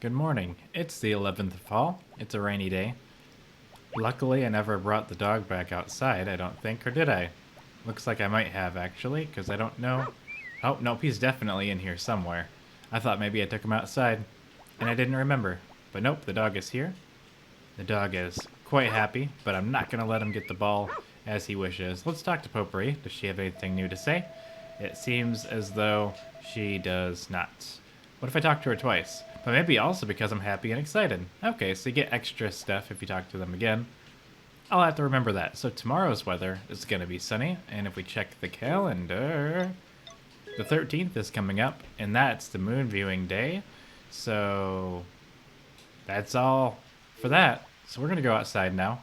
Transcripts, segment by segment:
Good morning. It's the 11th of fall. It's a rainy day. Luckily, I never brought the dog back outside, I don't think, or did I? Looks like I might have, actually, because I don't know. Oh, nope, he's definitely in here somewhere. I thought maybe I took him outside, and I didn't remember. But nope, the dog is here. The dog is quite happy, but I'm not going to let him get the ball as he wishes. Let's talk to Potpourri. Does she have anything new to say? It seems as though she does not. What if I talk to her twice? But maybe also because I'm happy and excited. Okay, so you get extra stuff if you talk to them again. I'll have to remember that. So tomorrow's weather is going to be sunny, and if we check the calendar, the 13th is coming up, and that's the moon viewing day. So that's all for that. So we're going to go outside now.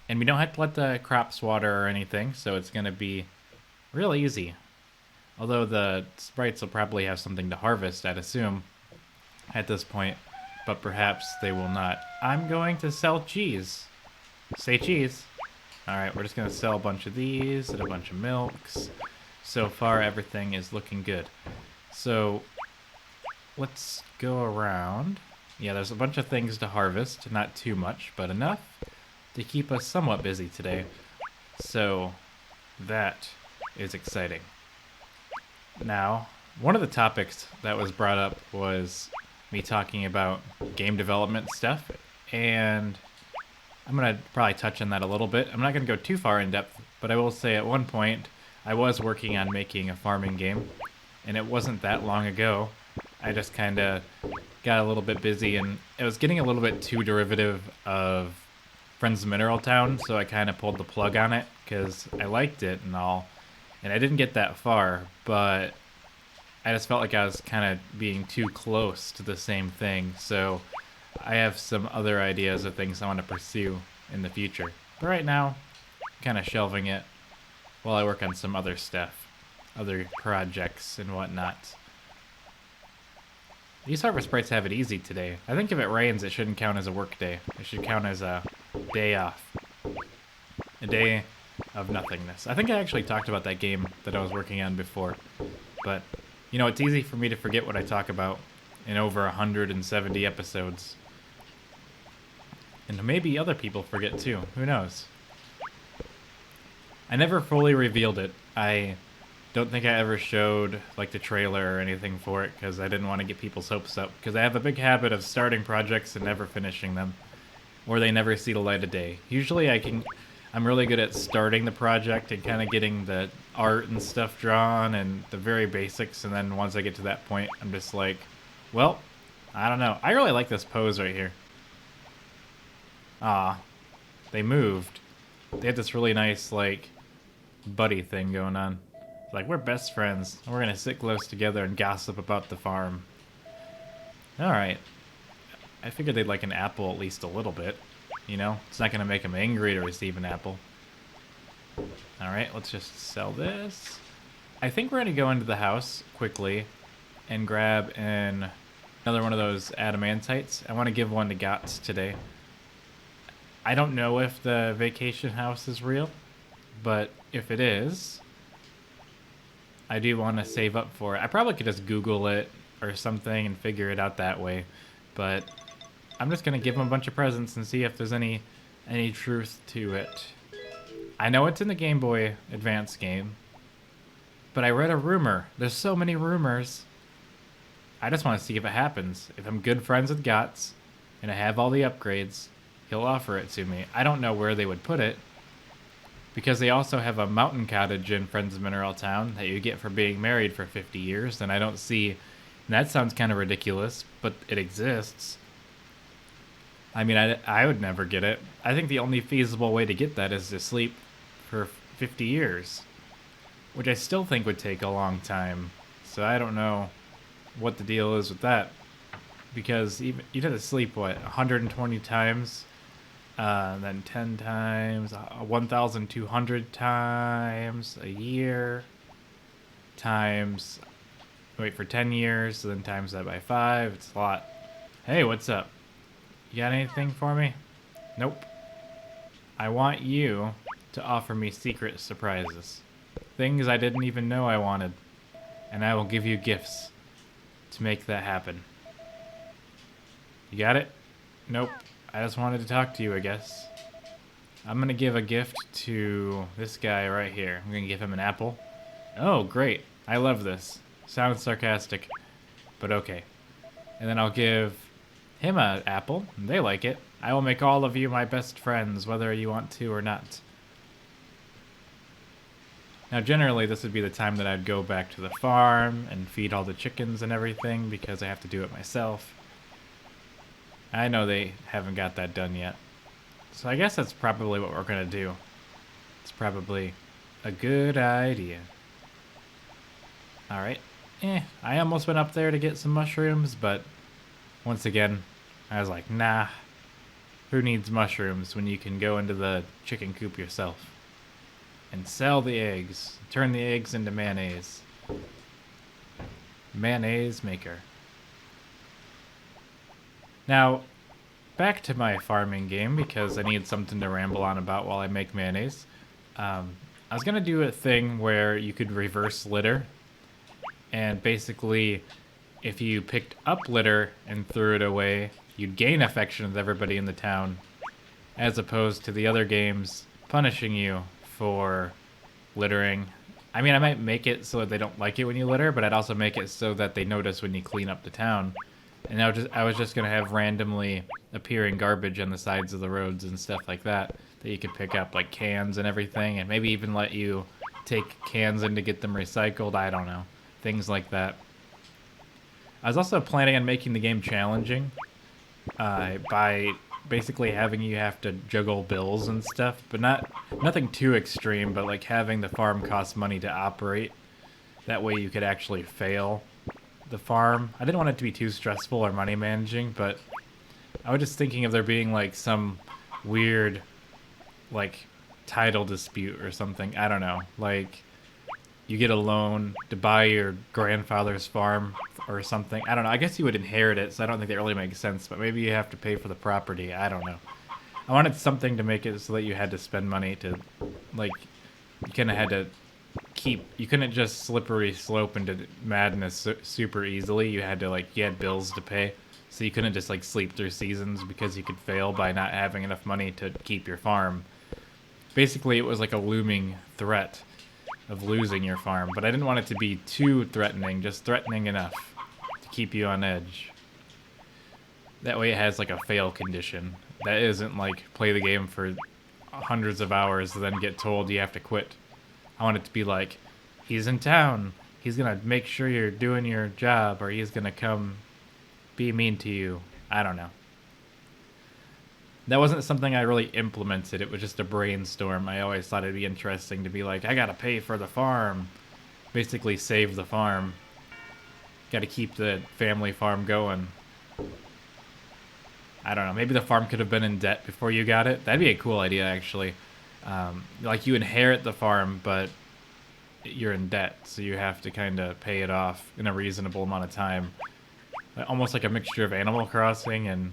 And we don't have to let the crops water or anything, so it's going to be real easy. Although the sprites will probably have something to harvest, I'd assume, at this point. But perhaps they will not. I'm going to sell cheese. Say cheese. Alright, we're just going to sell a bunch of these and a bunch of milks. So far, everything is looking good. So, let's go around. Yeah, there's a bunch of things to harvest. Not too much, but enough to keep us somewhat busy today. So, that is exciting. Now, one of the topics that was brought up was me talking about game development stuff, and I'm going to probably touch on that a little bit. I'm not going to go too far in depth, but I will say at one point I was working on making a farming game, and it wasn't that long ago. I just kind of got a little bit busy, and it was getting a little bit too derivative of Friends of Mineral Town, so I kind of pulled the plug on it because I liked it and all, and I didn't get that far, but I just felt like I was kind of being too close to the same thing, so I have some other ideas of things I want to pursue in the future. But right now, I'm kind of shelving it while I work on some other stuff, other projects and whatnot. These harvest sprites have it easy today. I think if it rains, it shouldn't count as a work day. It should count as a day off. A day of nothingness. I think I actually talked about that game that I was working on before. But, you know, it's easy for me to forget what I talk about in over 170 episodes. And maybe other people forget too. Who knows? I never fully revealed it. I don't think I ever showed like the trailer or anything for it because I didn't want to get people's hopes up. Because I have a big habit of starting projects and never finishing them, or they never see the light of day. Usually I'm really good at starting the project and kind of getting the art and stuff drawn and the very basics, and then once I get to that point, I'm just like, well, I don't know. I really like this pose right here. Ah, they moved. They had this really nice, like, buddy thing going on. It's like, we're best friends. We're gonna sit close together and gossip about the farm. Alright. I figured they'd like an apple at least a little bit. You know? It's not gonna make them angry to receive an apple. Alright, let's just sell this. I think we're gonna go into the house quickly and grab another one of those adamantites. I want to give one to Gots today. I don't know if the vacation house is real, but if it is, I do want to save up for it. I probably could just Google it or something and figure it out that way, but I'm just going to give him a bunch of presents and see if there's any truth to it. I know it's in the Game Boy Advance game, but I read a rumor. There's so many rumors. I just want to see if it happens. If I'm good friends with Gots and I have all the upgrades, he'll offer it to me. I don't know where they would put it, because they also have a mountain cottage in Friends of Mineral Town that you get for being married for 50 years, and I don't see... And that sounds kind of ridiculous, but it exists. I mean, I would never get it. I think the only feasible way to get that is to sleep for 50 years, which I still think would take a long time. So I don't know what the deal is with that, because even you'd have to sleep, what, 120 times? Then 10 times, 1,200 times a year, times, wait for 10 years, so then times that by 5, it's a lot. Hey, what's up? You got anything for me? Nope. I want you to offer me secret surprises. Things I didn't even know I wanted. And I will give you gifts to make that happen. You got it? Nope. I just wanted to talk to you, I guess. I'm gonna give a gift to this guy right here. I'm gonna give him an apple. Oh, great. I love this. Sounds sarcastic, but okay. And then I'll give him an apple. They like it. I will make all of you my best friends, whether you want to or not. Now, generally, this would be the time that I'd go back to the farm and feed all the chickens and everything, because I have to do it myself. I know they haven't got that done yet. So I guess that's probably what we're gonna do. It's probably a good idea. Alright. I almost went up there to get some mushrooms, but once again, I was like, nah. Who needs mushrooms when you can go into the chicken coop yourself? And sell the eggs. Turn the eggs into mayonnaise. Mayonnaise maker. Now, back to my farming game, because I need something to ramble on about while I make mayonnaise. I was going to do a thing where you could reverse litter. And basically, if you picked up litter and threw it away, you'd gain affection with everybody in the town. As opposed to the other games punishing you for littering. I mean, I might make it so that they don't like it when you litter, but I'd also make it so that they notice when you clean up the town. And I was just gonna have randomly appearing garbage on the sides of the roads and stuff like that you could pick up, like cans and everything, and maybe even let you take cans in to get them recycled. I don't know, things like that. I was also planning on making the game challenging by basically having you have to juggle bills and stuff, but nothing too extreme, but like having the farm cost money to operate. That way you could actually fail the farm. I didn't want it to be too stressful or money managing, but I was just thinking of there being like some weird like title dispute or something. I don't know. Like you get a loan to buy your grandfather's farm or something. I don't know. I guess you would inherit it, so I don't think that really makes sense, but maybe you have to pay for the property. I don't know. I wanted something to make it so that you had to spend money to, like, you kind of had to you couldn't just slippery slope into madness super easily. You had to, like, you had bills to pay, so you couldn't just, like, sleep through seasons because you could fail by not having enough money to keep your farm. Basically, it was like a looming threat of losing your farm, but I didn't want it to be too threatening, just threatening enough to keep you on edge. That way it has like a fail condition. That isn't like play the game for hundreds of hours and then get told you have to quit. I want it to be like, he's in town, he's gonna make sure you're doing your job, or he's gonna come be mean to you. I don't know. That wasn't something I really implemented. It was just a brainstorm. I always thought it'd be interesting to be like, I gotta pay for the farm. Basically save the farm. Gotta keep the family farm going. I don't know. Maybe the farm could have been in debt before you got it. That'd be a cool idea, actually. Like you inherit the farm, but you're in debt, so you have to kind of pay it off in a reasonable amount of time. Almost like a mixture of Animal Crossing and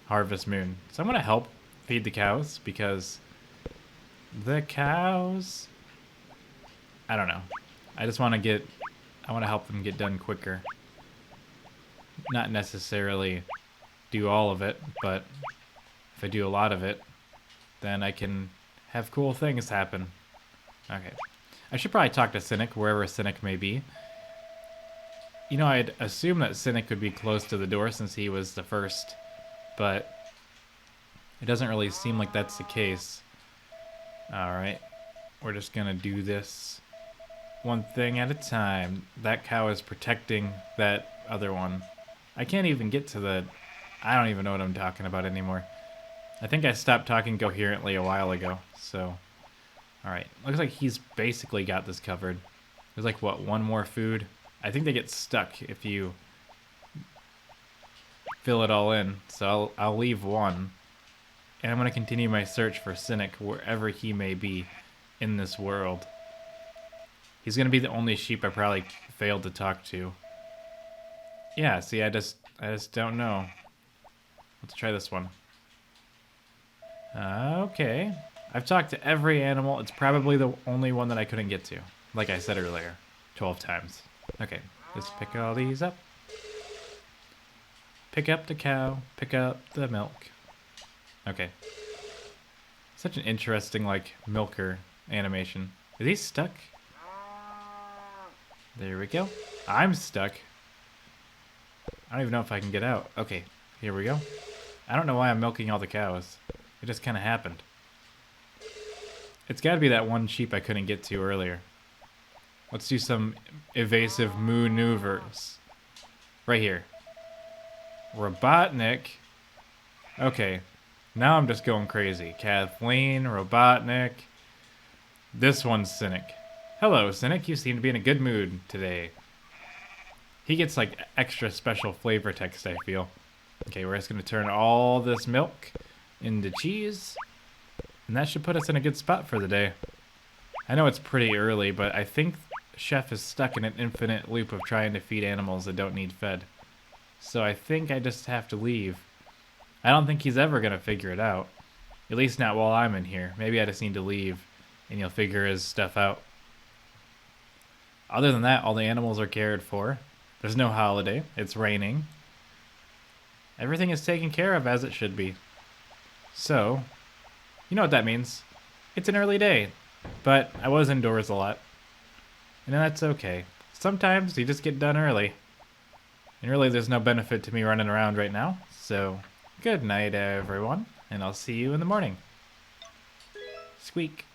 Harvest Moon. So I'm going to help feed the cows, because the cows, I don't know. I just want to help them get done quicker. Not necessarily do all of it, but if I do a lot of it, then I can have cool things happen. Okay. I should probably talk to Cynic, wherever Cynic may be. You know, I'd assume that Cynic would be close to the door since he was the first, but it doesn't really seem like that's the case. Alright, we're just gonna do this one thing at a time. That cow is protecting that other one. I can't even get to the... I don't even know what I'm talking about anymore. I think I stopped talking coherently a while ago, so... Alright, looks like he's basically got this covered. There's like, what, one more food? I think they get stuck if you fill it all in, so I'll leave one. And I'm going to continue my search for Cynic wherever he may be in this world. He's going to be the only sheep I probably failed to talk to. Yeah, see, I just don't know. Let's try this one. Okay. I've talked to every animal. It's probably the only one that I couldn't get to. Like I said earlier, 12 times. Okay, let's pick all these up. Pick up the cow. Pick up the milk. Okay. Such an interesting, like, milker animation. Is he stuck? There we go. I'm stuck. I don't even know if I can get out. Okay, here we go. I don't know why I'm milking all the cows. It just kind of happened. It's got to be that one sheep I couldn't get to earlier. Let's do some evasive maneuvers. Right here. Robotnik. Okay. Now I'm just going crazy. Kathleen, Robotnik. This one's Cynic. Hello, Cynic. You seem to be in a good mood today. He gets like extra special flavor text, I feel. Okay, we're just going to turn all this milk into cheese. And that should put us in a good spot for the day. I know it's pretty early, but I think Chef is stuck in an infinite loop of trying to feed animals that don't need fed. So I think I just have to leave. I don't think he's ever going to figure it out. At least not while I'm in here. Maybe I just need to leave and he'll figure his stuff out. Other than that, all the animals are cared for. There's no holiday. It's raining. Everything is taken care of as it should be. So, you know what that means. It's an early day, but I was indoors a lot. And that's okay. Sometimes you just get done early. And really there's no benefit to me running around right now. So, good night everyone, and I'll see you in the morning. Squeak.